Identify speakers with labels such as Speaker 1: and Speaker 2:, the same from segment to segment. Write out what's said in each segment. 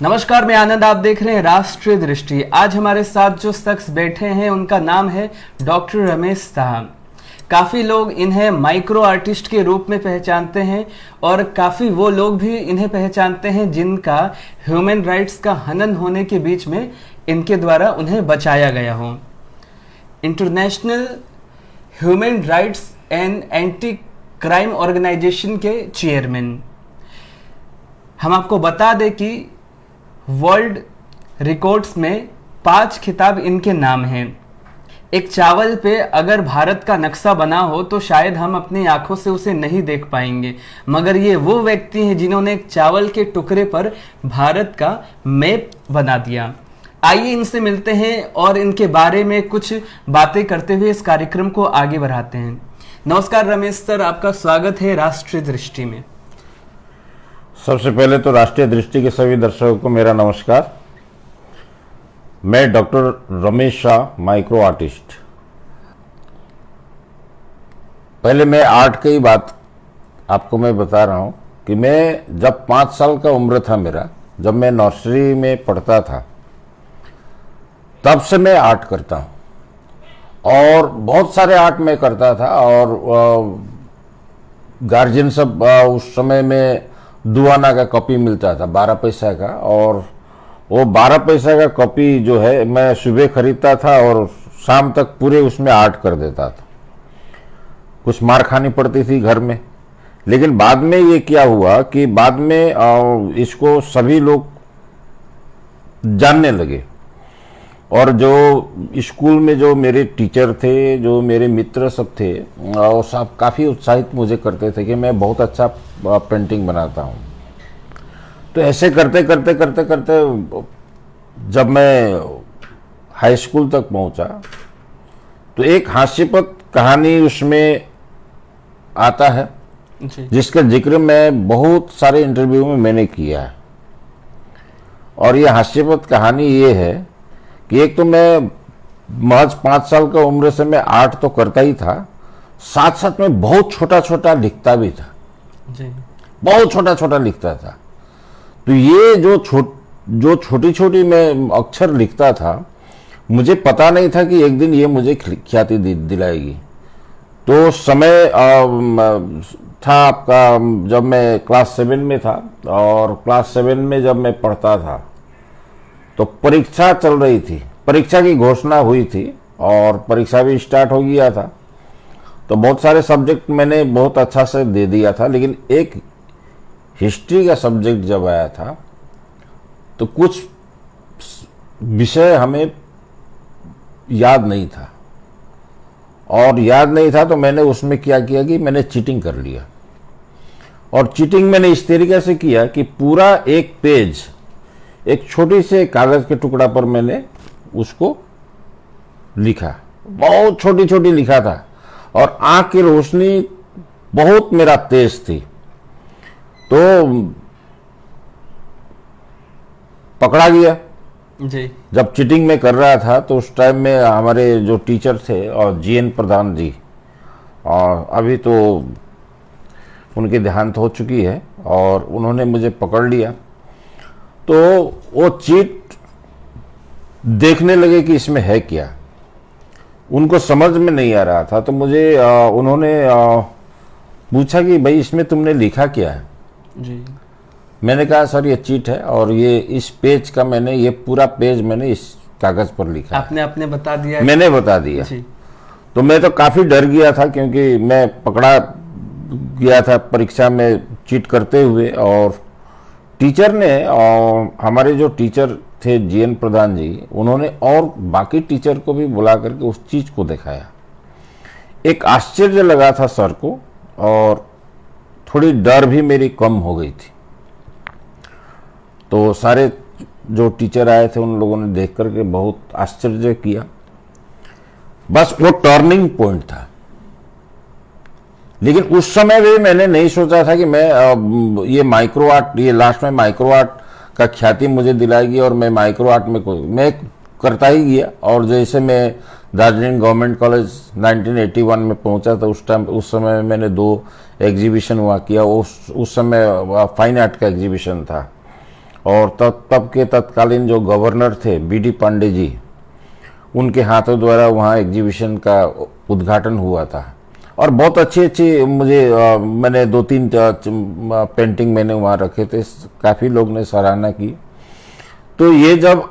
Speaker 1: नमस्कार, मैं आनंद। आप देख रहे हैं राष्ट्रीय दृष्टि। आज हमारे साथ जो शख्स बैठे हैं उनका नाम है डॉक्टर रमेश साहब। काफ़ी लोग इन्हें माइक्रो आर्टिस्ट के रूप में पहचानते हैं और काफ़ी वो लोग भी इन्हें पहचानते हैं जिनका ह्यूमन राइट्स का हनन होने के बीच में इनके द्वारा उन्हें बचाया गया हो। International human rights and anti crime organisation के चेयरमैन। हम आपको बता दें कि वर्ल्ड रिकॉर्ड्स में 5 खिताब इनके नाम हैं। एक चावल पे अगर भारत का नक्शा बना हो तो शायद हम अपनी आंखों से उसे नहीं देख पाएंगे, मगर ये वो व्यक्ति हैं जिन्होंने एक चावल के टुकड़े पर भारत का मैप बना दिया। आइए इनसे मिलते हैं और इनके बारे में कुछ बातें करते हुए इस कार्यक्रम को आगे बढ़ाते हैं। नमस्कार रमेश सर, आपका स्वागत है राष्ट्रीय दृष्टि में।
Speaker 2: सबसे पहले तो राष्ट्रीय दृष्टि के सभी दर्शकों को मेरा नमस्कार। मैं doctor Ramesh Shah, micro artist. पहले मैं आर्ट की बात आपको मैं बता रहा हूं कि मैं जब 5 साल का उम्र था मेरा, जब मैं नर्सरी में पढ़ता था, तब से मैं आर्ट करता हूं और बहुत सारे आर्ट मैं करता था। और गार्जियन सब उस समय में दुआना का कॉपी मिलता था 12 पैसा का, और वो 12 पैसा का कॉपी जो है मैं सुबह खरीदता था और शाम तक पूरे उसमें आर्ट कर देता था। कुछ मार खानी पड़ती थी घर में, लेकिन बाद में ये क्या हुआ कि बाद में इसको सभी लोग जानने लगे। और जो स्कूल में जो मेरे टीचर थे, जो मेरे मित्र सब थे, वो सब काफ़ी उत्साहित मुझे करते थे कि मैं बहुत अच्छा पेंटिंग बनाता हूँ। तो ऐसे करते करते करते करते जब मैं हाई स्कूल तक पहुँचा तो एक हास्यास्पद कहानी उसमें आता है जिसका जिक्र मैं बहुत सारे इंटरव्यू में मैंने किया है। और ये हास्यास्पद कहानी ये है कि एक तो मैं महज 5 साल का उम्र से मैं आर्ट तो करता ही था, साथ साथ में बहुत छोटा छोटा लिखता भी था जी। बहुत छोटा छोटा लिखता था। तो ये जो छोटी छोटी मैं अक्षर लिखता था, मुझे पता नहीं था कि एक दिन ये मुझे ख्याति दिलाएगी। तो समय था आपका, जब मैं क्लास 7 में था, और क्लास 7 में जब मैं पढ़ता था तो परीक्षा चल रही थी, परीक्षा की घोषणा हुई थी और परीक्षा भी स्टार्ट हो गया था। तो बहुत सारे सब्जेक्ट मैंने बहुत अच्छा से दे दिया था, लेकिन एक हिस्ट्री का सब्जेक्ट जब आया था तो कुछ विषय हमें याद नहीं था, और याद नहीं था तो मैंने उसमें क्या किया कि मैंने चीटिंग कर लिया। और चीटिंग मैंने इस तरीके से किया कि पूरा एक पेज एक छोटी से कागज के टुकड़ा पर मैंने उसको लिखा, बहुत छोटी छोटी लिखा था, और आंख की रोशनी बहुत मेरा तेज थी। तो पकड़ा गया
Speaker 1: जी।
Speaker 2: जब चीटिंग में कर रहा था तो उस टाइम में हमारे जो टीचर थे और जीएन प्रधान जी, और अभी तो उनकी देहांत हो चुकी है, और उन्होंने मुझे पकड़ लिया। तो वो चीट देखने लगे कि इसमें है क्या, उनको समझ में नहीं आ रहा था। तो मुझे उन्होंने पूछा कि भाई इसमें तुमने लिखा क्या है
Speaker 1: जी।
Speaker 2: मैंने कहा सर ये चीट है, और ये इस पेज का मैंने ये पूरा पेज मैंने इस कागज पर लिखा।
Speaker 1: आपने बता दिया?
Speaker 2: मैंने बता दिया
Speaker 1: जी।
Speaker 2: तो मैं तो काफी डर गया था, क्योंकि मैं पकड़ा गया था परीक्षा में चीट करते हुए। और टीचर ने, और हमारे जो टीचर थे जीएन प्रधान जी, उन्होंने और बाकी टीचर को भी बुला करके उस चीज को दिखाया। एक आश्चर्य लगा था सर को, और थोड़ी डर भी मेरी कम हो गई थी। तो सारे जो टीचर आए थे उन लोगों ने देख करके बहुत आश्चर्य किया। बस वो टर्निंग पॉइंट था। लेकिन उस समय भी मैंने नहीं सोचा था कि मैं ये माइक्रो आर्ट, ये लास्ट में माइक्रो आर्ट का ख्याति मुझे दिलाएगी, और मैं माइक्रो आर्ट में मैं करता ही गया। और जैसे मैं दार्जिलिंग गवर्नमेंट कॉलेज 1981 में पहुंचा था, उस समय मैंने 2 एग्जीबिशन वहाँ किया। उस समय फाइन आर्ट का एग्जीबिशन था, और तब के तत्कालीन जो गवर्नर थे बीडी पांडे जी, उनके हाथों द्वारा वहाँ एग्जीबिशन का उद्घाटन हुआ था। और बहुत अच्छी मुझे मैंने 2-3 पेंटिंग मैंने वहाँ रखे थे, काफ़ी लोग ने सराहना की। तो ये जब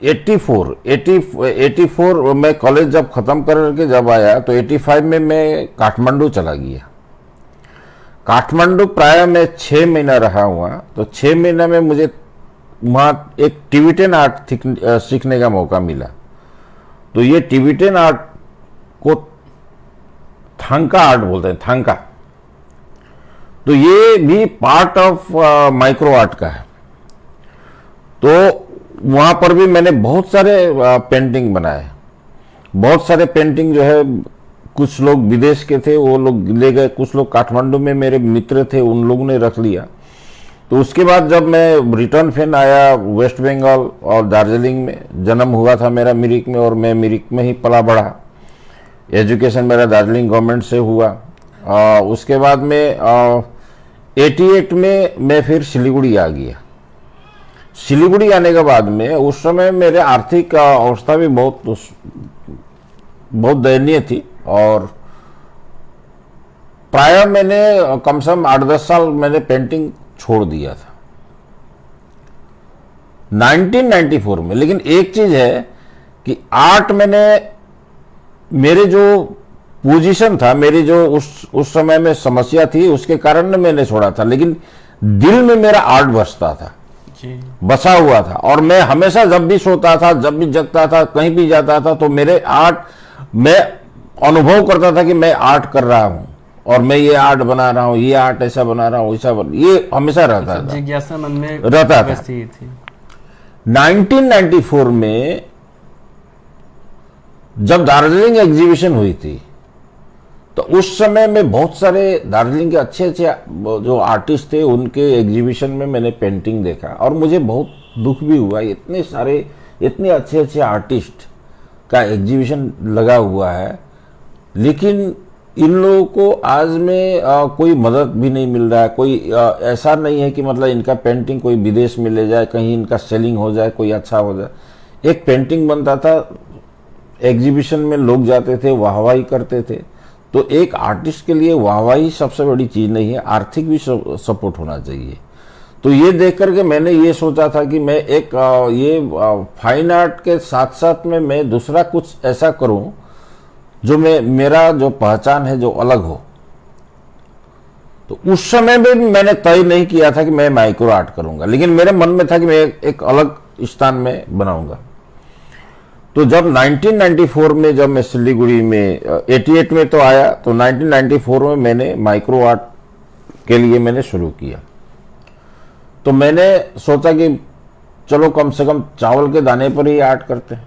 Speaker 2: 84 मैं कॉलेज जब ख़त्म करके जब आया तो 85 में मैं काठमांडू चला गया। काठमांडू प्राय मैं 6 महीना रहा हुआ। तो 6 महीना में मुझे वहाँ एक टिबेटन आर्ट सीखने का मौका मिला। तो ये टिबेटन आर्ट को थांका आर्ट बोलते हैं, थांका। तो ये भी पार्ट ऑफ माइक्रो आर्ट का है। तो वहां पर भी मैंने बहुत सारे पेंटिंग बनाए। बहुत सारे पेंटिंग जो है, कुछ लोग विदेश के थे वो लोग ले गए, कुछ लोग काठमांडू में मेरे मित्र थे उन लोगों ने रख लिया। तो उसके बाद जब मैं रिटर्न फिर आया वेस्ट बंगाल और दार्जिलिंग में, जन्म हुआ था मेरा मिरिक में और मैं मिरिक में ही पला बढ़ा। एजुकेशन मेरा दार्जिलिंग गवर्नमेंट से हुआ। उसके बाद में 88 में मैं फिर सिलीगुड़ी आ गया। सिलीगुड़ी आने के बाद में उस समय मेरे आर्थिक अवस्था भी बहुत दयनीय थी और प्राय मैंने कम से कम 8-10 साल मैंने पेंटिंग छोड़ दिया था 1994 में। लेकिन एक चीज है कि आर्ट मैंने, मेरे जो पोजीशन था, मेरी जो उस समय में समस्या थी उसके कारण मैंने छोड़ा था, लेकिन दिल में मेरा आर्ट बसता था, बसा हुआ था। और मैं हमेशा जब भी सोता था, जब भी जगता था, कहीं भी जाता था तो मेरे आर्ट, मैं अनुभव करता था कि मैं आर्ट कर रहा हूं और मैं ये आर्ट बना रहा हूं, ये आर्ट ऐसा बना रहा हूं, ये हमेशा रहता था,
Speaker 1: जिज्ञासा मन में
Speaker 2: रहता था।
Speaker 1: थी।
Speaker 2: 1994 में जब दार्जिलिंग एग्जीबिशन हुई थी तो उस समय में बहुत सारे दार्जिलिंग के अच्छे जो आर्टिस्ट थे उनके एग्जीबिशन में मैंने पेंटिंग देखा और मुझे बहुत दुख भी हुआ। इतने अच्छे आर्टिस्ट का एग्जीबिशन लगा हुआ है, लेकिन इन लोगों को आज में कोई मदद भी नहीं मिल रहा है। कोई ऐसा नहीं है कि मतलब इनका पेंटिंग कोई विदेश में ले जाए, कहीं इनका सेलिंग हो जाए, कोई अच्छा हो जाए। एक पेंटिंग बनता था, एग्जीबिशन में लोग जाते थे, वाहवाही करते थे। तो एक आर्टिस्ट के लिए वाहवाही सबसे बड़ी चीज नहीं है, आर्थिक भी सपोर्ट होना चाहिए। तो ये देख करके मैंने ये सोचा था कि मैं एक ये फाइन आर्ट के साथ साथ में मैं दूसरा कुछ ऐसा करूं जो मेरा जो पहचान है जो अलग हो। तो उस समय में मैंने तय नहीं किया था कि मैं माइक्रो आर्ट करूंगा, लेकिन मेरे मन में था कि मैं एक अलग स्थान में बनाऊंगा। तो जब 1994 में जब मैं सिलीगुड़ी में 88 में तो आया, तो 1994 में मैंने माइक्रो आर्ट के लिए मैंने शुरू किया। तो मैंने सोचा कि चलो कम से कम चावल के दाने पर ही आर्ट करते हैं।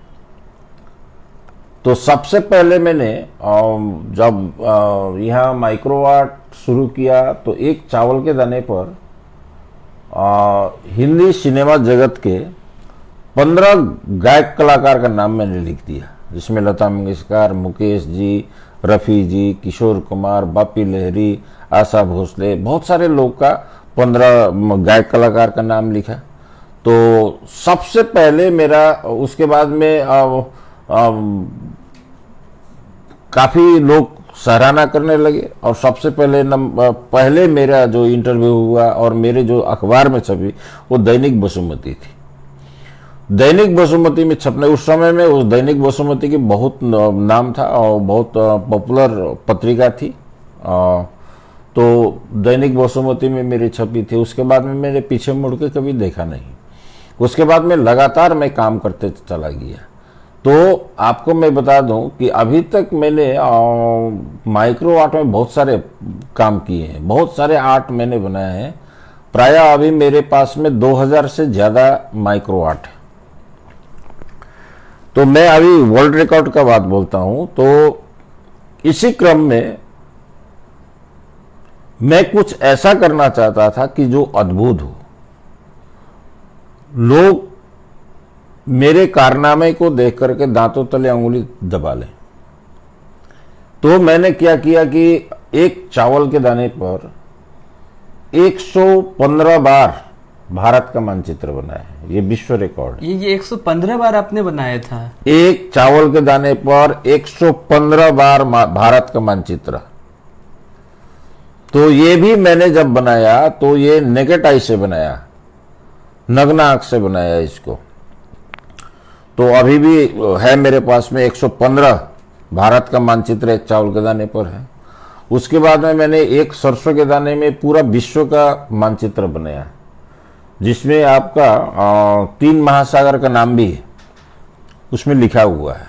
Speaker 2: तो सबसे पहले मैंने जब यहाँ माइक्रो आर्ट शुरू किया तो एक चावल के दाने पर हिंदी सिनेमा जगत के 15 गायक कलाकार का नाम मैंने लिख दिया, जिसमें लता मंगेशकर, मुकेश जी, रफ़ी जी, किशोर कुमार, बापी लहरी, आशा भोसले, बहुत सारे लोग का 15 गायक कलाकार का नाम लिखा। तो सबसे पहले मेरा, उसके बाद में काफ़ी लोग सराहना करने लगे और सबसे पहले मेरा जो इंटरव्यू हुआ और मेरे जो अखबार में छपी वो दैनिक बसुमती थी। दैनिक बसुमती में छपने, उस समय में उस दैनिक बसुमती की बहुत नाम था और बहुत पॉपुलर पत्रिका थी। तो दैनिक बसुमती में मेरी छपी थी। उसके बाद में मेरे पीछे मुड़ के कभी देखा नहीं। उसके बाद में लगातार मैं काम करते चला गया। तो आपको मैं बता दूं कि अभी तक मैंने माइक्रो आर्ट में बहुत सारे काम किए हैं, बहुत सारे आर्ट मैंने बनाए हैं। प्राय अभी मेरे पास में 2000 से ज्यादा माइक्रो आर्ट है। तो मैं अभी वर्ल्ड रिकॉर्ड का बात बोलता हूं। तो इसी क्रम में मैं कुछ ऐसा करना चाहता था कि जो अद्भुत हो, लोग मेरे कारनामे को देख करके दांतों तले अंगुली दबा लें। तो मैंने क्या किया कि एक चावल के दाने पर 115 बार भारत का मानचित्र बनाया है, ये विश्व रिकॉर्ड है।
Speaker 1: ये 115 बार आपने बनाया था?
Speaker 2: एक चावल के दाने पर 115 बार भारत का मानचित्र। तो ये भी मैंने जब बनाया तो ये नेकेड आई से बनाया, नग्न आंख से बनाया इसको। तो अभी भी है मेरे पास में 115 भारत का मानचित्र एक चावल के दाने पर है। उसके बाद में मैंने एक सरसों के दाने में पूरा विश्व का मानचित्र बनाया, जिसमें आपका 3 महासागर का नाम भी उसमें लिखा हुआ है।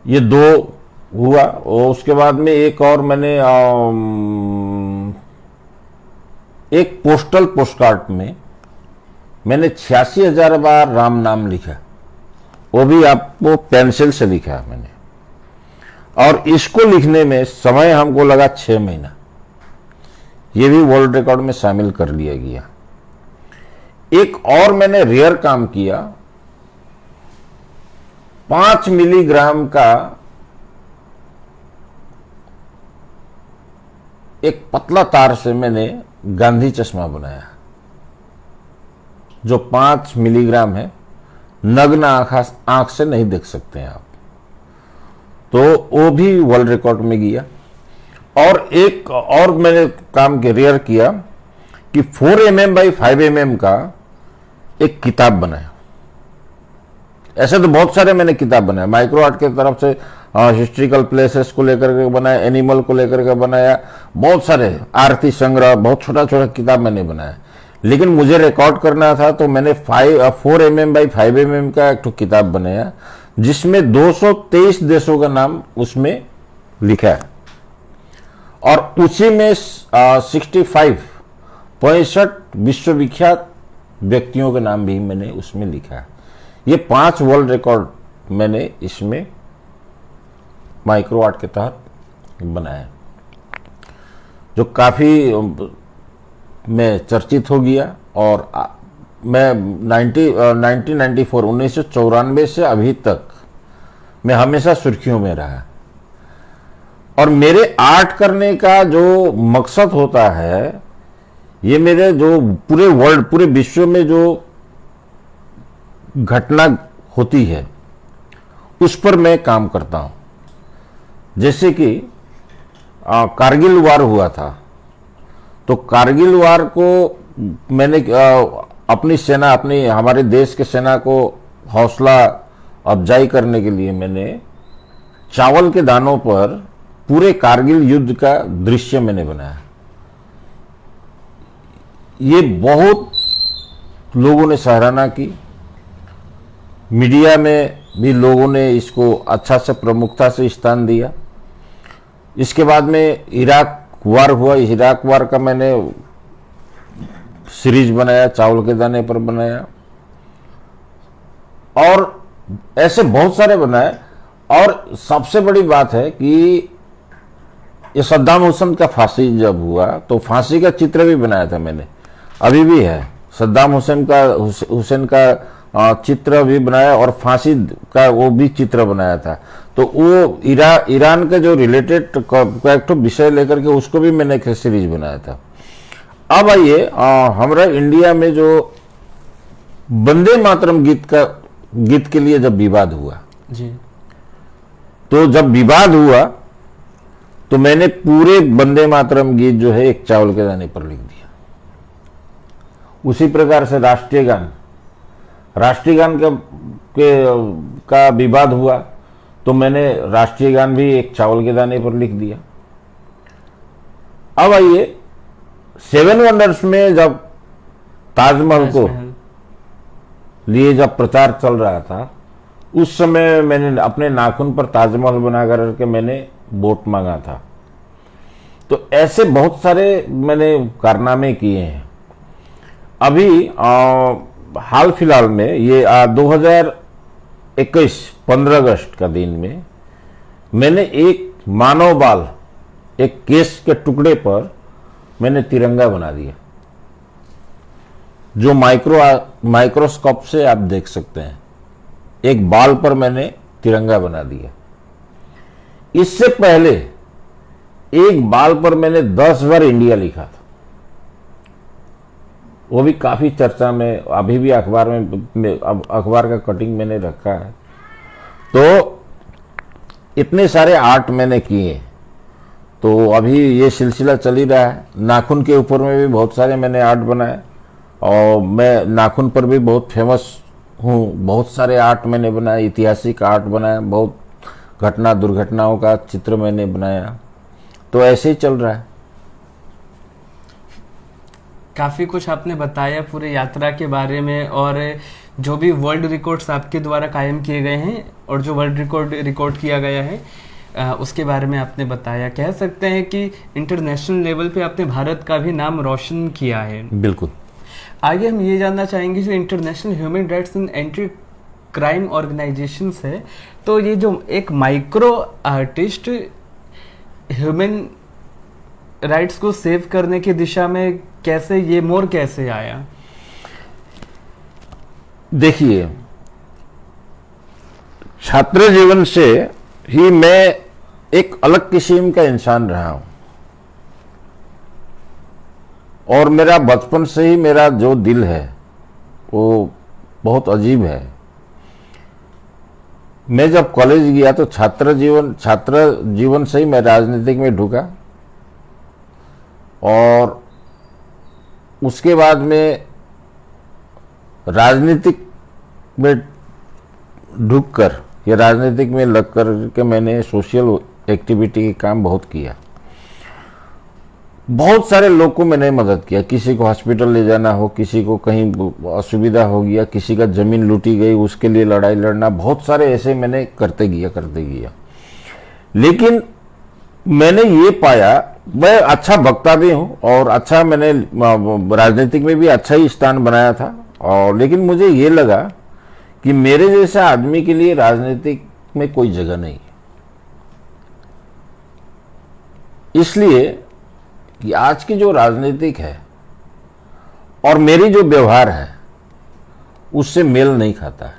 Speaker 2: ये 2 हुआ। और उसके बाद में एक और मैंने एक पोस्टल पोस्टकार्ड में मैंने 86,000 बार राम नाम लिखा, वो भी आपको पेंसिल से लिखा मैंने। और इसको लिखने में समय हमको लगा 6 महीना। ये भी वर्ल्ड रिकॉर्ड में शामिल कर लिया गया। एक और मैंने रेयर काम किया, 5 मिलीग्राम का एक पतला तार से मैंने गांधी चश्मा बनाया, जो 5 मिलीग्राम है, नग्न आंख से नहीं देख सकते हैं आप। तो वो भी वर्ल्ड रिकॉर्ड में गया। और एक और मैंने काम के रेयर किया कि 4 mm बाई 5 mm का एक किताब बनाया। ऐसे तो बहुत सारे मैंने किताब बनाए, माइक्रो आर्ट के तरफ से हिस्ट्रिकल प्लेसेस को लेकर के बनाया, एनिमल को लेकर के बनाया, बहुत सारे आरती संग्रह, बहुत छोटा छोटा किताब मैंने बनाया। लेकिन मुझे रिकॉर्ड करना था तो मैंने 4 mm बाई 5 mm का एक किताब बनाया, जिसमें 223 देशों का नाम उसमें लिखा है। और उसी में 65 विश्वविख्यात व्यक्तियों के नाम भी मैंने उसमें लिखा है। ये 5 वर्ल्ड रिकॉर्ड मैंने इसमें माइक्रो आर्ट के तहत बनाया, जो काफी में चर्चित हो गया। और मैं 1994 से अभी तक मैं हमेशा सुर्खियों में रहा। और मेरे आर्ट करने का जो मकसद होता है, ये मेरे जो पूरे वर्ल्ड, पूरे विश्व में जो घटना होती है उस पर मैं काम करता हूं। जैसे कि कारगिल वार हुआ था, तो कारगिल वार को मैंने अपनी सेना, हमारे देश के सेना को हौसला अफजाई करने के लिए मैंने चावल के दानों पर पूरे कारगिल युद्ध का दृश्य मैंने बनाया। ये बहुत लोगों ने सराहना की, मीडिया में भी लोगों ने इसको अच्छा से प्रमुखता से स्थान दिया। इसके बाद में इराक वार हुआ, इराक वार का मैंने सीरीज बनाया, चावल के दाने पर बनाया, और ऐसे बहुत सारे बनाए। और सबसे बड़ी बात है कि ये सद्दाम हुसैन का फांसी जब हुआ तो फांसी का चित्र भी बनाया था मैंने, अभी भी है। सद्दाम हुसैन का चित्र भी बनाया और फांसी का वो भी चित्र बनाया था। तो वो ईरान के जो रिलेटेड एक विषय लेकर के उसको भी मैंने एक सीरीज बनाया था। अब आइए, हमारा इंडिया में जो वंदे मातरम गीत के लिए जब विवाद हुआ
Speaker 1: जी,
Speaker 2: तो जब विवाद हुआ तो मैंने पूरे वंदे मातरम गीत जो है एक चावल के दाने पर लिख दिया। उसी प्रकार से राष्ट्रीय गान का विवाद हुआ तो मैंने राष्ट्रीय गान भी एक चावल के दाने पर लिख दिया। अब आइए, 7 वंडर्स में जब ताजमहल को लिए जब प्रचार चल रहा था, उस समय मैंने अपने नाखून पर ताजमहल बना करके मैंने वोट मांगा था। तो ऐसे बहुत सारे मैंने कारनामे किए हैं। अभी हाल फिलहाल में ये 2021 15 अगस्त का दिन में मैंने एक मानव बाल, एक केस के टुकड़े पर मैंने तिरंगा बना दिया, जो माइक्रोस्कोप से आप देख सकते हैं। एक बाल पर मैंने तिरंगा बना दिया। इससे पहले एक बाल पर मैंने 10 बार इंडिया लिखा था। वो भी काफी चर्चा में, अभी भी अखबार में अब अखबार का कटिंग मैंने रखा है। तो इतने सारे आर्ट मैंने किए, तो अभी ये सिलसिला चल ही रहा है। नाखून के ऊपर में भी बहुत सारे मैंने आर्ट बनाए, और मैं नाखून पर भी बहुत फेमस हूँ। बहुत सारे आर्ट मैंने बनाए, ऐतिहासिक आर्ट बनाया, बहुत घटना दुर्घटनाओं का चित्र मैंने बनाया। तो ऐसे ही चल रहा है।
Speaker 1: काफ़ी कुछ आपने बताया पूरे यात्रा के बारे में, और जो भी वर्ल्ड रिकॉर्ड्स आपके द्वारा कायम किए गए हैं और जो वर्ल्ड रिकॉर्ड किया गया है उसके बारे में आपने बताया। कह सकते हैं कि इंटरनेशनल लेवल पे आपने भारत का भी नाम रोशन किया है।
Speaker 2: बिल्कुल।
Speaker 1: आगे हम ये जानना चाहेंगे, जो international human rights and anti crime organisations है, तो ये जो एक माइक्रो आर्टिस्ट ह्यूमन राइट्स को सेव करने की दिशा में कैसे ये मोड़ कैसे आया?
Speaker 2: देखिए, छात्र जीवन से ही मैं एक अलग किस्म का इंसान रहा हूं, और मेरा बचपन से ही मेरा जो दिल है वो बहुत अजीब है। मैं जब कॉलेज गया तो छात्र जीवन से ही मैं राजनीतिक में ढुका, और उसके बाद में राजनीतिक में ढुककर या राजनीतिक में लग कर के मैंने सोशल एक्टिविटी के काम बहुत किया। बहुत सारे लोग को मैंने मदद किया। किसी को हॉस्पिटल ले जाना हो, किसी को कहीं असुविधा हो गया, किसी का जमीन लूटी गई उसके लिए लड़ाई लड़ना, बहुत सारे ऐसे मैंने करते गया। लेकिन मैंने ये पाया, मैं अच्छा वक्ता भी हूं और अच्छा मैंने राजनीतिक में भी अच्छा ही स्थान बनाया था, और लेकिन मुझे ये लगा कि मेरे जैसे आदमी के लिए राजनीतिक में कोई जगह नहीं है। इसलिए कि आज की जो राजनीतिक है और मेरी जो व्यवहार है उससे मेल नहीं खाता है।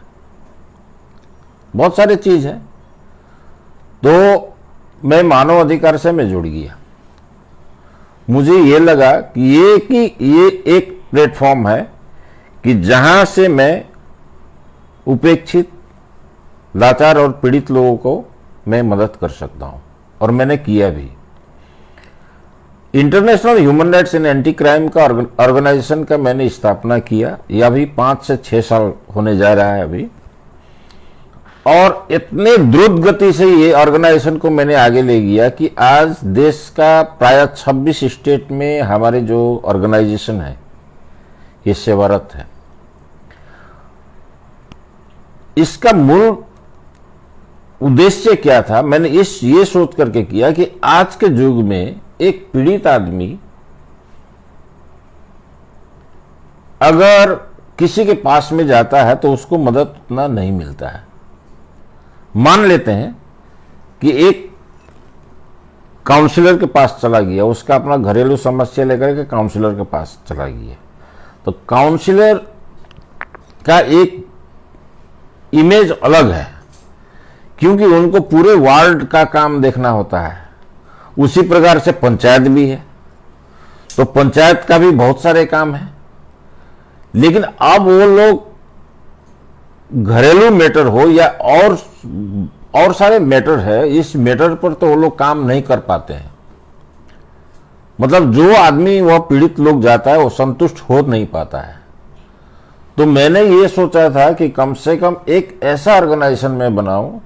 Speaker 2: बहुत सारी चीज है, तो मैं मानव अधिकार से मैं जुड़ गया। मुझे ये लगा कि ये एक प्लेटफॉर्म है कि जहां से मैं उपेक्षित, लाचार और पीड़ित लोगों को मैं मदद कर सकता हूं, और मैंने किया भी। International human rights and anti crime का ऑर्गेनाइजेशन का मैंने स्थापना किया। यह अभी 5 से 6 साल होने जा रहा है अभी, और इतने द्रुत गति से ये ऑर्गेनाइजेशन को मैंने आगे ले गया कि आज देश का प्राय 26 स्टेट में हमारे जो ऑर्गेनाइजेशन है ये सेवारत है। इसका मूल उद्देश्य क्या था? मैंने ये सोच करके किया कि आज के युग में एक पीड़ित आदमी अगर किसी के पास में जाता है तो उसको मदद उतना नहीं मिलता है। मान लेते हैं कि एक काउंसलर के पास चला गया, उसका अपना घरेलू समस्या लेकर के काउंसलर के पास चला गया, तो काउंसलर का एक इमेज अलग है, क्योंकि उनको पूरे वार्ड का काम देखना होता है। उसी प्रकार से पंचायत भी है, तो पंचायत का भी बहुत सारे काम है। लेकिन अब वो लोग घरेलू मैटर हो या और सारे मैटर है, इस मैटर पर तो वो लोग काम नहीं कर पाते हैं। मतलब जो आदमी वह पीड़ित लोग जाता है वो संतुष्ट हो नहीं पाता है। तो मैंने ये सोचा था कि कम से कम एक ऐसा ऑर्गेनाइजेशन मैं बनाऊं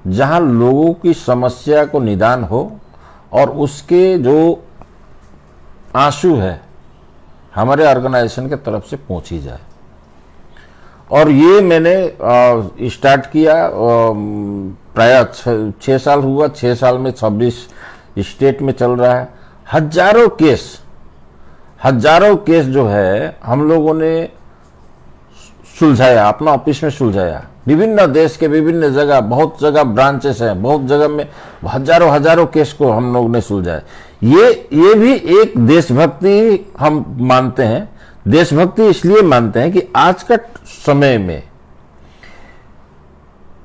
Speaker 2: जहां लोगों की समस्या को निदान हो और उसके जो आंसू है हमारे ऑर्गेनाइजेशन के तरफ से पहुंची जाए। और ये मैंने स्टार्ट किया, प्राय 6 साल हुआ। 6 साल में 26 स्टेट में चल रहा है। हजारों केस जो है हम लोगों ने सुलझाया, अपना ऑफिस में सुलझाया। विभिन्न देश के विभिन्न जगह, बहुत जगह ब्रांचेस हैं, बहुत जगह में हजारों केस को हम लोग ने सुलझाया। ये भी एक देशभक्ति हम मानते हैं। देशभक्ति इसलिए मानते हैं कि आज का समय में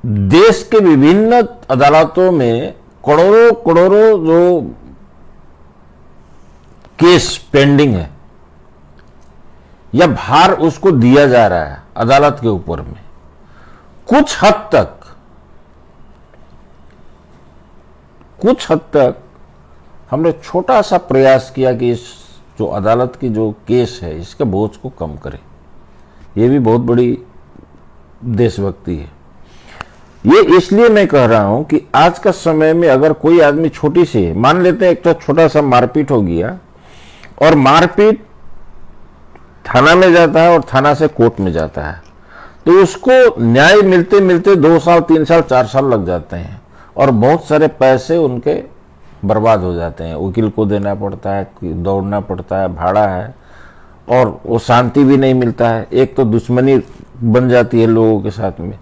Speaker 2: देश के विभिन्न अदालतों में करोड़ों जो केस पेंडिंग है, या भार उसको दिया जा रहा है अदालत के ऊपर में। कुछ हद तक हमने छोटा सा प्रयास किया कि इस जो अदालत की जो केस है इसके बोझ को कम करें। ये भी बहुत बड़ी देशभक्ति है। ये इसलिए मैं कह रहा हूं कि आज का समय में अगर कोई आदमी छोटी सी, मान लेते हैं एक तो छोटा सा मारपीट हो गया और मारपीट थाना में जाता है और थाना से कोर्ट में जाता है, तो उसको न्याय मिलते मिलते 2 साल 3 साल 4 साल लग जाते हैं और बहुत सारे पैसे उनके बर्बाद हो जाते हैं। वकील को देना पड़ता है, दौड़ना पड़ता है, भाड़ा है, और वो शांति भी नहीं मिलता है। एक तो दुश्मनी बन जाती है लोगों के साथ में।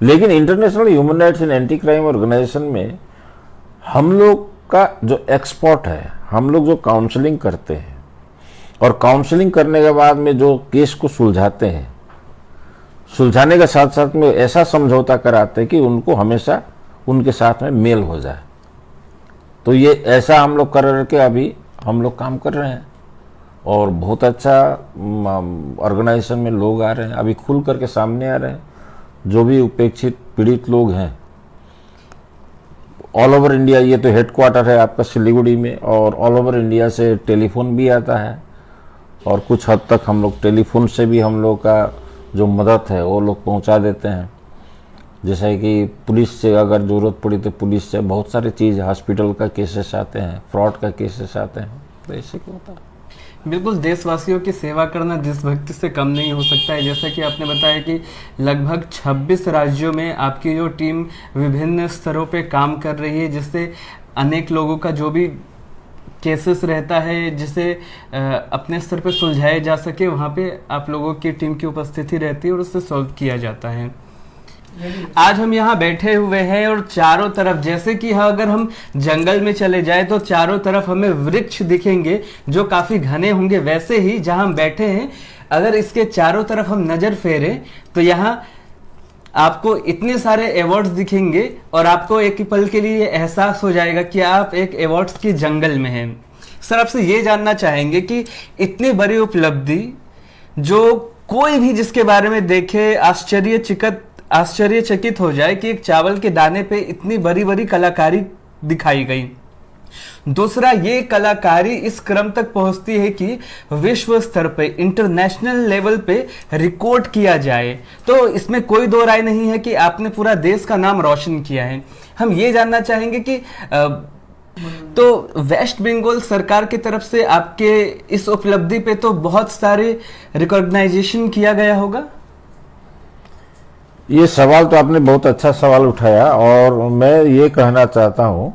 Speaker 2: लेकिन international human rights and anti crime organisation में हम लोग का जो एक्सपर्ट है, हम लोग जो काउंसलिंग करते हैं और काउंसलिंग करने के बाद में जो केस को सुलझाते हैं, सुलझाने के साथ साथ में ऐसा समझौता कराते हैं कि उनको हमेशा उनके साथ में मेल हो जाए। तो ये ऐसा हम लोग कर के अभी हम लोग काम कर रहे हैं और बहुत अच्छा ऑर्गेनाइजेशन में लोग आ रहे हैं, अभी खुल करके सामने आ रहे हैं। जो भी उपेक्षित पीड़ित लोग हैं ऑल ओवर इंडिया, ये तो हेडक्वार्टर है आपका सिलीगुड़ी में, और ऑल ओवर इंडिया से टेलीफोन भी आता है और कुछ हद तक हम लोग टेलीफोन से भी हम लोग का जो मदद है वो लोग पहुंचा देते हैं। जैसे कि पुलिस से अगर ज़रूरत पड़ी तो पुलिस से बहुत सारी चीज़, हॉस्पिटल का केसेस आते हैं, फ्रॉड का केसेस आते हैं, तो ऐसे क्या होता है।
Speaker 1: बिल्कुल, देशवासियों की सेवा करना देशभक्ति से कम नहीं हो सकता है। जैसा कि आपने बताया कि लगभग 26 राज्यों में आपकी जो टीम विभिन्न स्तरों पे काम कर रही है, जिससे अनेक लोगों का जो भी केसेस रहता है जिसे अपने स्तर पे सुलझाया जा सके, वहाँ पे आप लोगों की टीम की उपस्थिति रहती है और उससे सॉल्व किया जाता है। आज हम यहाँ बैठे हुए हैं और चारों तरफ, जैसे कि अगर हम जंगल में चले जाए तो चारों तरफ हमें वृक्ष दिखेंगे जो काफी घने होंगे, वैसे ही जहां हम बैठे हैं अगर इसके चारों तरफ हम नजर फेरें तो यहाँ आपको इतने सारे अवार्ड्स दिखेंगे और आपको एक ही पल के लिए एहसास हो जाएगा कि आप एक अवार्ड्स के जंगल में हैं। सर, आपसे ये जानना चाहेंगे कि इतनी बड़ी उपलब्धि जो कोई भी जिसके बारे में देखे आश्चर्यचकित हो जाए कि एक चावल के दाने पे इतनी बड़ी बड़ी कलाकारी दिखाई गई। दूसरा, ये कलाकारी इस क्रम तक पहुंचती है कि विश्व स्तर पे, इंटरनेशनल लेवल पे रिकॉर्ड किया जाए, तो इसमें कोई दो राय नहीं है कि आपने पूरा देश का नाम रोशन किया है। हम ये जानना चाहेंगे कि तो वेस्ट बंगाल सरकार की तरफ से आपके इस उपलब्धि पे तो बहुत सारे रिकॉग्नाइजेशन किया गया होगा।
Speaker 2: ये सवाल तो आपने बहुत अच्छा सवाल उठाया और मैं ये कहना चाहता हूं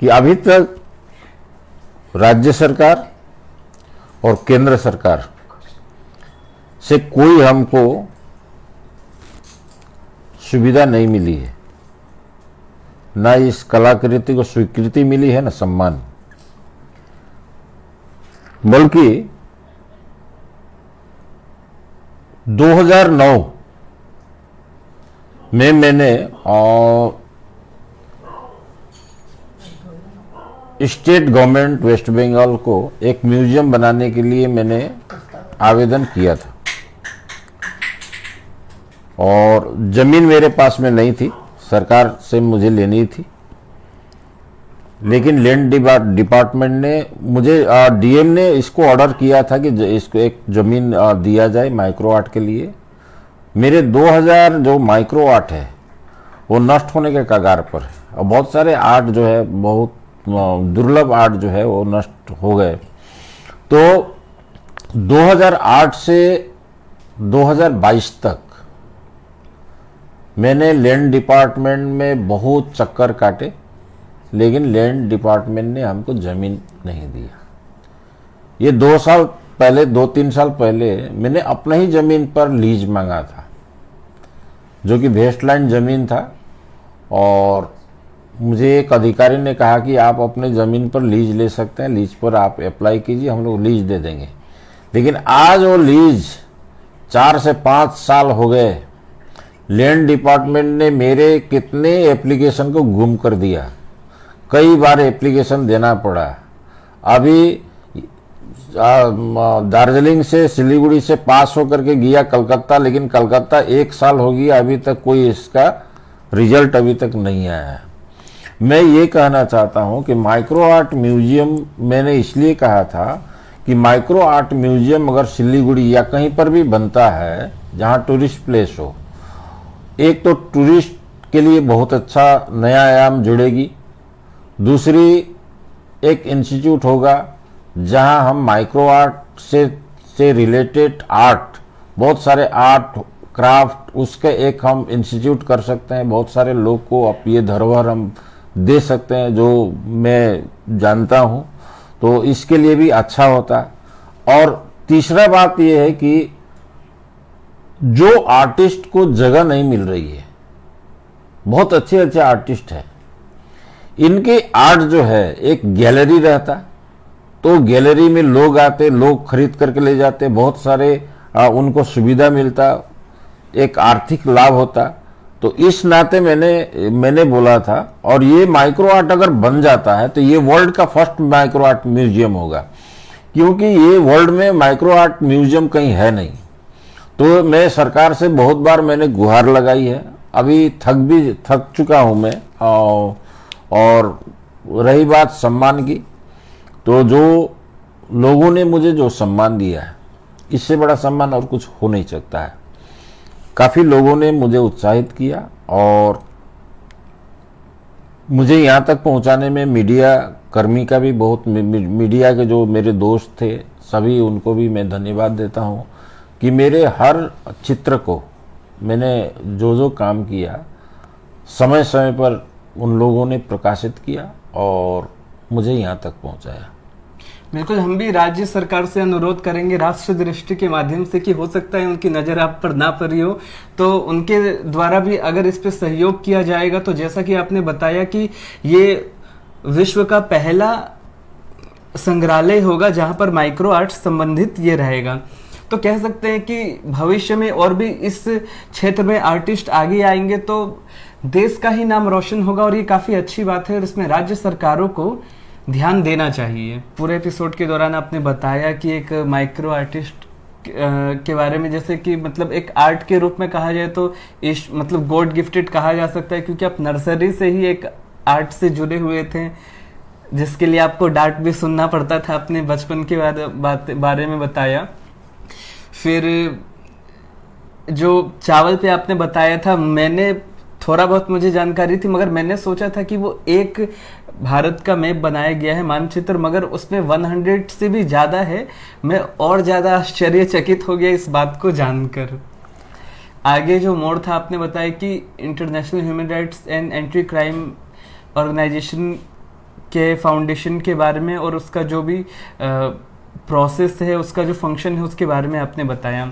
Speaker 2: कि अभी तक राज्य सरकार और केंद्र सरकार से कोई हमको सुविधा नहीं मिली है, ना इस कलाकृति को स्वीकृति मिली है, ना सम्मान। बल्कि 2009 में मैंने स्टेट गवर्नमेंट वेस्ट बंगाल को एक म्यूजियम बनाने के लिए मैंने आवेदन किया था और जमीन मेरे पास में नहीं थी, सरकार से मुझे लेनी थी। लेकिन लैंड डिपार्टमेंट ने मुझे, डीएम ने इसको ऑर्डर किया था कि इसको एक जमीन दिया जाए माइक्रो आर्ट के लिए। मेरे 2000 जो माइक्रो आर्ट है वो नष्ट होने के कगार पर है और बहुत सारे आर्ट जो है, बहुत दुर्लभ आर्ट जो है वो नष्ट हो गए। तो 2008 से 2022 तक मैंने लैंड डिपार्टमेंट में बहुत चक्कर काटे, लेकिन लैंड डिपार्टमेंट ने हमको जमीन नहीं दिया। ये 2-3 साल पहले मैंने अपना ही जमीन पर लीज मांगा था, जो कि वेस्टलैंड जमीन था, और मुझे एक अधिकारी ने कहा कि आप अपने जमीन पर लीज ले सकते हैं, लीज पर आप अप्लाई कीजिए, हम लोग लीज दे देंगे। लेकिन आज वो लीज 4 से 5 साल हो गए, लैंड डिपार्टमेंट ने मेरे कितने एप्लीकेशन को गुम कर दिया, कई बार एप्लीकेशन देना पड़ा। अभी दार्जिलिंग से, सिलीगुड़ी से पास होकर के गया कलकत्ता, लेकिन कलकत्ता 1 साल हो गया, अभी तक कोई इसका रिजल्ट अभी तक नहीं आया है। मैं ये कहना चाहता हूं कि माइक्रो आर्ट म्यूजियम, मैंने इसलिए कहा था कि माइक्रो आर्ट म्यूजियम अगर सिलीगुड़ी या कहीं पर भी बनता है जहां टूरिस्ट प्लेस हो, एक तो टूरिस्ट के लिए बहुत अच्छा नया आयाम जुड़ेगी, दूसरी एक इंस्टीट्यूट होगा जहां हम माइक्रो आर्ट से रिलेटेड आर्ट, बहुत सारे आर्ट क्राफ्ट, उसके एक हम इंस्टीट्यूट कर सकते हैं। बहुत सारे लोग को अब ये धरोहर हम दे सकते हैं जो मैं जानता हूं, तो इसके लिए भी अच्छा होता है। और तीसरा बात यह है कि जो आर्टिस्ट को जगह नहीं मिल रही है, बहुत अच्छे अच्छे आर्टिस्ट हैं, इनके आर्ट जो है एक गैलरी रहता, तो गैलरी में लोग आते, लोग खरीद करके ले जाते, बहुत सारे उनको सुविधा मिलता, एक आर्थिक लाभ होता। तो इस नाते मैंने बोला था, और ये माइक्रो आर्ट अगर बन जाता है तो ये वर्ल्ड का फर्स्ट माइक्रो आर्ट म्यूजियम होगा, क्योंकि ये वर्ल्ड में माइक्रो आर्ट म्यूजियम कहीं है नहीं। तो मैं सरकार से बहुत बार मैंने गुहार लगाई है, अभी थक चुका हूं मैं। और रही बात सम्मान की, तो जो लोगों ने मुझे जो सम्मान दिया है, इससे बड़ा सम्मान और कुछ हो नहीं सकता है। काफी लोगों ने मुझे उत्साहित किया, और मुझे यहाँ तक पहुँचाने में मीडिया कर्मी का भी बहुत, मीडिया के जो मेरे दोस्त थे सभी, उनको भी मैं धन्यवाद देता हूँ कि मेरे हर चित्र को मैंने जो काम किया समय समय पर उन लोगों ने प्रकाशित किया और मुझे यहाँ तक पहुँचाया।
Speaker 1: बिल्कुल, हम भी राज्य सरकार से अनुरोध करेंगे राष्ट्र दृष्टि के माध्यम से कि हो सकता है उनकी नज़र आप पर ना पड़ी हो, तो उनके द्वारा भी अगर इस पे सहयोग किया जाएगा, तो जैसा कि आपने बताया कि ये विश्व का पहला संग्रहालय होगा जहां पर माइक्रो आर्ट संबंधित ये रहेगा। तो कह सकते हैं कि भविष्य में और भी इस क्षेत्र में आर्टिस्ट आगे आएंगे तो देश का ही नाम रोशन होगा, और ये काफ़ी अच्छी बात है, और इसमें राज्य सरकारों को ध्यान देना चाहिए। पूरे एपिसोड के दौरान आपने बताया कि एक माइक्रो आर्टिस्ट के बारे में, जैसे कि मतलब एक आर्ट के रूप में कहा जाए तो मतलब गॉड गिफ्टेड कहा जा सकता है, क्योंकि आप नर्सरी से ही एक आर्ट से जुड़े हुए थे, जिसके लिए आपको डांट भी सुनना पड़ता था। आपने बचपन के बारे में बताया। फिर जो चावल पे आपने बताया था, मैंने थोड़ा बहुत मुझे जानकारी थी, मगर मैंने सोचा था कि वो एक भारत का मैप बनाया गया है, मानचित्र, मगर उसमें 100 से भी ज़्यादा है। मैं और ज़्यादा आश्चर्यचकित हो गया इस बात को जानकर। आगे जो मोड़ था, आपने बताया कि international human rights and anti crime organisation के फाउंडेशन के बारे में, और उसका जो भी प्रोसेस है, उसका जो फंक्शन है, उसके बारे में आपने बताया।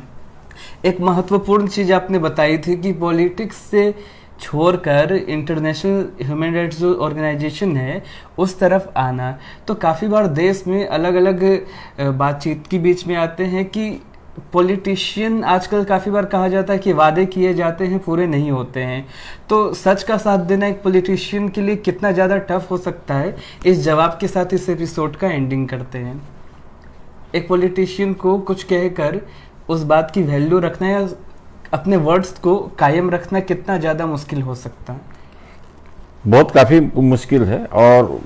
Speaker 1: एक महत्वपूर्ण चीज़ आपने बताई थी कि पॉलिटिक्स से छोड़कर इंटरनेशनल ह्यूमन राइट्स जो ऑर्गेनाइजेशन है उस तरफ आना। तो काफ़ी बार देश में अलग अलग बातचीत के बीच में आते हैं कि पॉलिटिशियन, आजकल काफ़ी बार कहा जाता है कि वादे किए जाते हैं पूरे नहीं होते हैं। तो सच का साथ देना एक पॉलिटिशियन के लिए कितना ज़्यादा टफ हो सकता है, इस जवाब के साथ इस एपिसोड का एंडिंग करते हैं। एक पॉलिटिशियन को कुछ कहकर उस बात की वैल्यू रखना या अपने वर्ड्स को कायम रखना कितना ज़्यादा मुश्किल हो सकता है?
Speaker 2: बहुत काफ़ी मुश्किल है। और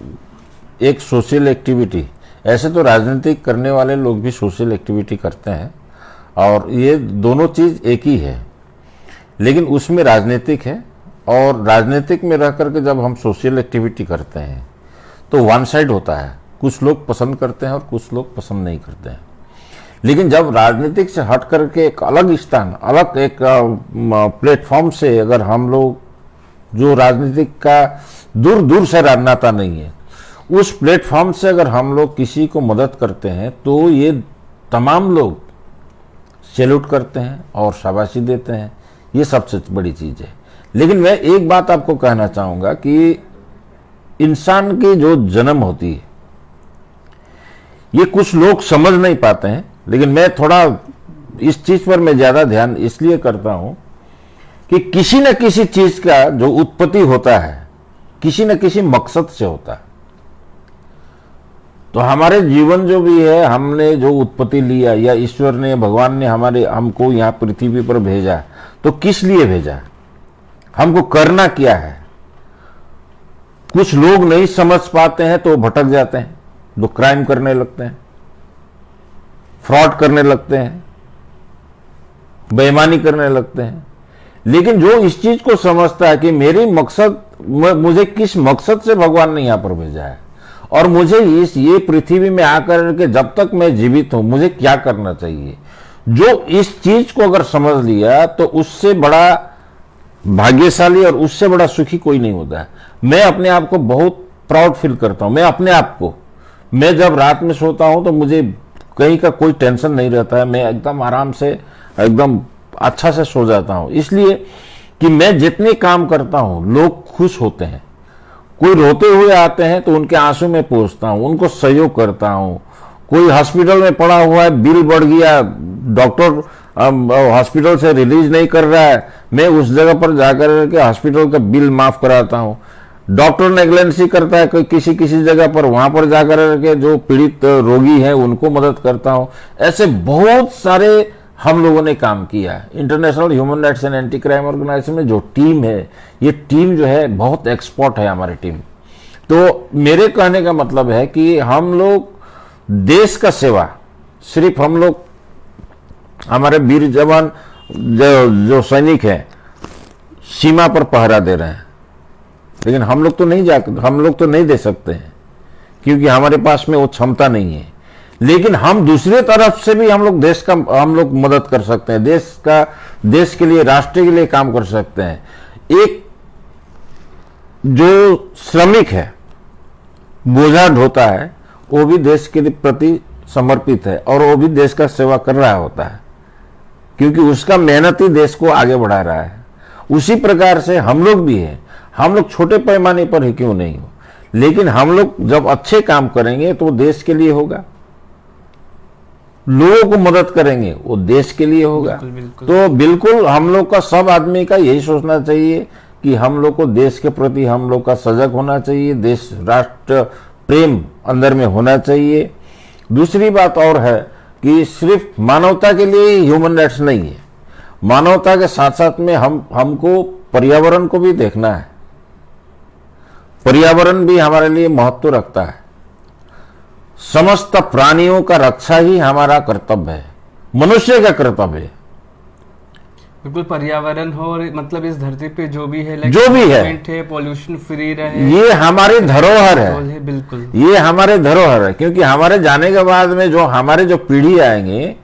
Speaker 2: एक सोशल एक्टिविटी, ऐसे तो राजनीतिक करने वाले लोग भी सोशल एक्टिविटी करते हैं, और ये दोनों चीज़ एक ही है, लेकिन उसमें राजनीतिक है, और राजनीतिक में रह करके जब हम सोशल एक्टिविटी करते हैं तो वन साइड होता है, कुछ लोग पसंद करते हैं और कुछ लोग पसंद नहीं करते हैं। लेकिन जब राजनीतिक से हट करके एक अलग स्थान, अलग एक प्लेटफॉर्म से अगर हम लोग जो राजनीतिक का दूर दूर से नाता नहीं है, उस प्लेटफॉर्म से अगर हम लोग किसी को मदद करते हैं तो ये तमाम लोग सैल्यूट करते हैं और शाबाशी देते हैं। ये सबसे बड़ी चीज़ है। लेकिन मैं एक बात आपको कहना चाहूँगा कि इंसान की जो जन्म होती है, ये कुछ लोग समझ नहीं पाते हैं, लेकिन मैं थोड़ा इस चीज पर मैं ज्यादा ध्यान इसलिए करता हूं कि किसी न किसी चीज का जो उत्पत्ति होता है, किसी न किसी मकसद से होता है। तो हमारे जीवन जो भी है, हमने जो उत्पत्ति लिया या ईश्वर ने, भगवान ने हमको यहाँ पृथ्वी पर भेजा, तो किस लिए भेजा, हमको करना क्या है। कुछ लोग नहीं समझ पाते हैं तो भटक जाते हैं, तो क्राइम करने लगते हैं, फ्रॉड करने लगते हैं, बेईमानी करने लगते हैं। लेकिन जो इस चीज को समझता है कि मेरी मकसद, मुझे किस मकसद से भगवान ने यहां पर भेजा है और मुझे ये पृथ्वी में आकर के जब तक मैं जीवित हूं मुझे क्या करना चाहिए, जो इस चीज को अगर समझ लिया तो उससे बड़ा भाग्यशाली और उससे बड़ा सुखी कोई नहीं होता है। मैं अपने आप को बहुत प्राउड फील करता हूं। मैं अपने आप को, मैं जब रात में सोता हूं तो मुझे कहीं का कोई टेंशन नहीं रहता है। मैं एकदम आराम से, एकदम अच्छा से सो जाता हूं, इसलिए कि मैं जितने काम करता हूं लोग खुश होते हैं। कोई रोते हुए आते हैं तो उनके आंसू में पोंछता हूं, उनको सहयोग करता हूं। कोई हॉस्पिटल में पड़ा हुआ है, बिल बढ़ गया, डॉक्टर हॉस्पिटल से रिलीज नहीं कर रहा है, मैं उस जगह पर जाकर के हॉस्पिटल का बिल माफ कराता हूं। डॉक्टर नेग्लेंसी करता है किसी जगह पर, वहां पर जाकर के जो पीड़ित रोगी हैं उनको मदद करता हूं। ऐसे बहुत सारे हम लोगों ने काम किया है। International human rights and anti crime organisation में जो टीम है, ये टीम जो है बहुत एक्सपर्ट है हमारी टीम। तो मेरे कहने का मतलब है कि हम लोग देश का सेवा, सिर्फ हम लोग, हमारे वीर जवान जो सैनिक हैं सीमा पर पहरा दे रहे हैं, लेकिन हम लोग तो नहीं दे सकते हैं क्योंकि हमारे पास में वो क्षमता नहीं है। लेकिन हम दूसरी तरफ से भी हम लोग मदद कर सकते हैं, देश के लिए, राष्ट्र के लिए काम कर सकते हैं। एक जो श्रमिक है, बोझा ढोता है, वो भी देश के प्रति समर्पित है और वो भी देश का सेवा कर रहा होता है क्योंकि उसका मेहनत ही देश को आगे बढ़ा रहा है। उसी प्रकार से हम लोग भी हैं। हम लोग छोटे पैमाने पर ही क्यों नहीं हो, लेकिन हम लोग जब अच्छे काम करेंगे तो देश के लिए होगा, लोगों को मदद करेंगे वो देश के लिए होगा। तो बिल्कुल हम लोग का, सब आदमी का यही सोचना चाहिए कि हम लोग को देश के प्रति हम लोग का सजग होना चाहिए, देश राष्ट्र प्रेम अंदर में होना चाहिए। दूसरी बात और है कि सिर्फ मानवता के लिए ह्यूमन राइट्स नहीं है, मानवता के साथ साथ में हमको पर्यावरण को भी देखना है। पर्यावरण भी हमारे लिए महत्व रखता है। समस्त प्राणियों का रक्षा ही हमारा कर्तव्य है, मनुष्य का कर्तव्य है।
Speaker 1: बिल्कुल, पर्यावरण हो और मतलब इस धरती पे जो भी है,
Speaker 2: जो भी है
Speaker 1: पॉल्यूशन फ्री रहे,
Speaker 2: ये हमारी धरोहर है।
Speaker 1: बिल्कुल, ये
Speaker 2: हमारे धरोहर है क्योंकि हमारे जाने के बाद में जो हमारे जो पीढ़ी आएंगे,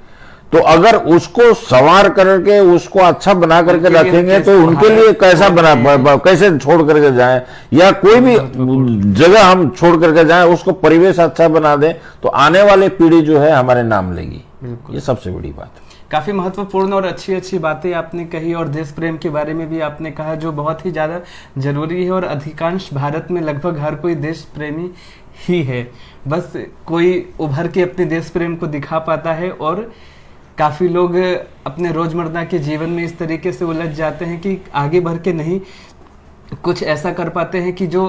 Speaker 2: तो अगर उसको संवार करके उसको अच्छा बना करके रखेंगे तो उनके लिए कैसे छोड़ करके जाएं, या कोई भी जगह हम छोड़ करके जाएं, उसको परिवेश अच्छा बना दें तो आने वाले पीढ़ी जो है हमारे नाम लेगी। ये सबसे बड़ी बात है।
Speaker 1: काफी महत्वपूर्ण और अच्छी बातें आपने कही और देश प्रेम के बारे में भी आपने कहा, जो बहुत ही ज्यादा जरूरी है और अधिकांश भारत में लगभग हर कोई देश प्रेमी ही है। बस कोई उभर के अपने देश प्रेम को दिखा पाता है और काफ़ी लोग अपने रोज़मर्रा के जीवन में इस तरीके से उलझ जाते हैं कि आगे बढ़ के नहीं कुछ ऐसा कर पाते हैं कि जो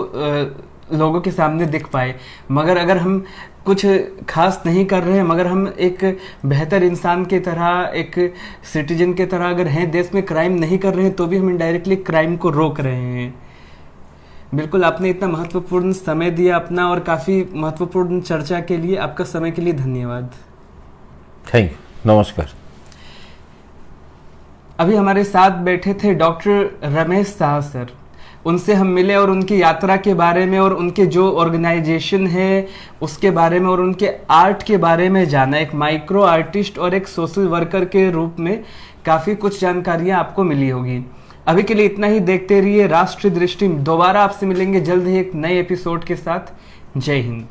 Speaker 1: लोगों के सामने दिख पाए। मगर अगर हम कुछ खास नहीं कर रहे हैं, मगर हम एक बेहतर इंसान की तरह, एक सिटीजन की तरह अगर हैं, देश में क्राइम नहीं कर रहे हैं, तो भी हम इनडायरेक्टली क्राइम को रोक रहे हैं। बिल्कुल, आपने इतना महत्वपूर्ण समय दिया अपना और काफ़ी महत्वपूर्ण चर्चा के लिए आपका समय के लिए धन्यवाद।
Speaker 2: थैंक यू, नमस्कार।
Speaker 1: अभी हमारे साथ बैठे थे डॉक्टर रमेश साह सर। उनसे हम मिले और उनकी यात्रा के बारे में और उनके जो ऑर्गेनाइजेशन है उसके बारे में और उनके आर्ट के बारे में जाना। एक माइक्रो आर्टिस्ट और एक सोशल वर्कर के रूप में काफ़ी कुछ जानकारियां आपको मिली होगी। अभी के लिए इतना ही। देखते रहिए राष्ट्रीय दृष्टि। दोबारा आपसे मिलेंगे जल्द ही एक नए एपिसोड के साथ। जय हिंद।